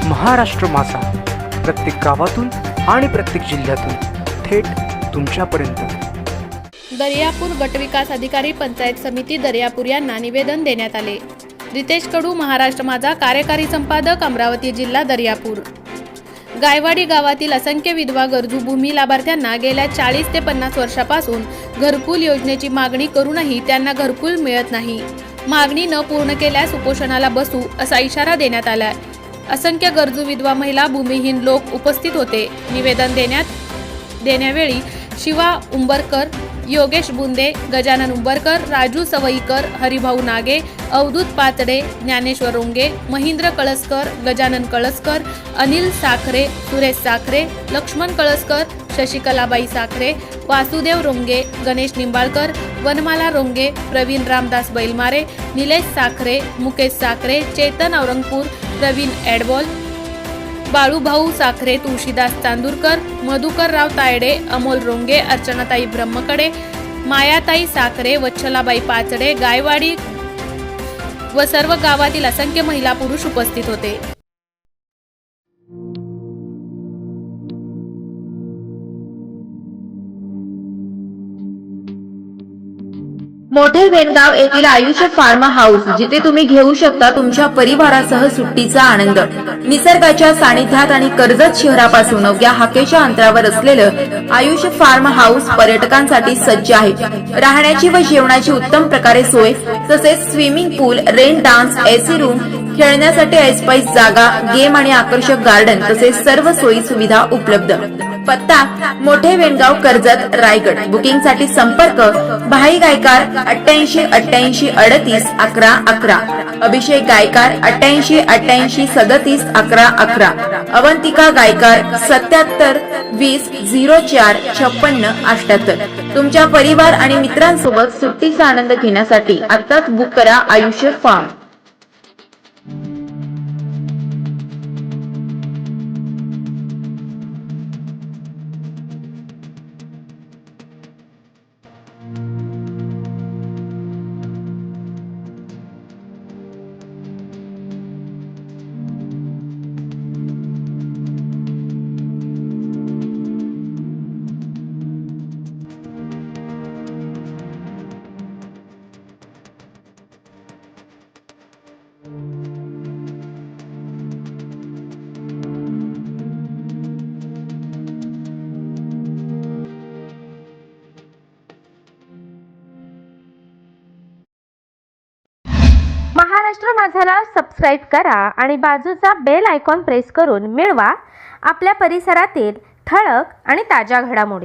महाराष्ट्र माझा, प्रत्येक गावातून आणि प्रत्येक जिल्ह्यातून थेट तुमच्यापर्यंत। दर्यापूर गटविकास अधिकारी पंचायत समिती दर्यापूर यांना निवेदन देण्यात आले। रितेश कडू, महाराष्ट्र माझा, कार्यकारी संपादक, अमरावती जिल्हा, दर्यापूर। गायवाडी गावातील असंख्य विधवा गरजू भूमी लाभार्थ्यांना गेल्या 40 ते 50 वर्षापासून घरकुल योजनेची मागणी करूनही त्यांना घरकुल मिळत नाही। मागणी न पूर्ण केल्यास उपोषणाला बसू असा इशारा देण्यात आला। असंख्य गरजू विधवा महिला, भूमिहीन लोक उपस्थित होते। निवेदन देण्यावेळी शिवा उंबरकर, योगेश बुंदे, गजानन उंबरकर, राजू सवईकर, हरिभाऊ नागे, अवधूत पातडे, ज्ञानेश्वर रोंगे, महेंद्र कळसकर, गजानन कळसकर, अनिल साखरे, सुरेश साखरे, लक्ष्मण कळसकर, शशिकलाबाई साखरे, वासुदेव रोंगे, गणेश निंबाळकर, वनमाला रोंगे, प्रवीण रामदास बैलमारे, निलेश साखरे, मुकेश साखरे, चेतन औरंगपूर, प्रवीण एडबॉल, बाळूभाऊ साखरे, तुळशीदास चांदूरकर, मधुकरराव तायडे, अमोल रोंगे, अर्चनाताई ब्रह्मकडे, मायाताई साखरे, वच्छलाबाई पाचडे, गायवाडी व सर्व गावातील असंख्य महिला पुरुष उपस्थित होते। मोठे वेणगाव येथील आयुष फार्म हाऊस, जिथे तुम्ही घेऊ शकता तुमच्या परिवारासह सुट्टीचा आनंद। निसर्गाच्या सानिध्यात आणि कर्जत शहरापासून अवघ्या हाकेच्या अंतरावर असलेलं आयुष फार्म हाऊस पर्यटकांसाठी सज्ज आहे। राहण्याची व जेवणाची उत्तम प्रकारे सोय, तसेच स्विमिंग पूल, रेन डान्स, एसी रूम, खेळण्यासाठी ऐसपैस जागा, गेम आणि आकर्षक गार्डन तसेच सर्व सोयी सुविधा उपलब्ध। पत्ता: मोठे वेणगाव, कर्जत, रायगड। बुकिंग साठी संपर्क: भाई गायकार 88 88 38 11 11, अभिषेक गायकार 88 88 37 11 11, अवंतिका गायकार 77 20 04 56 78। तुमच्या परिवार आणि मित्रांसोबत सुट्टीचा आनंद घेण्यासाठी आताच बुक करा आयुष फार्म। महाराष्ट्र माझाला सबस्क्राईब करा आणि बाजूचा बेल आयकॉन प्रेस करून मिळवा आपल्या परिसरातील ठळक आणि ताज्या घडामोडी।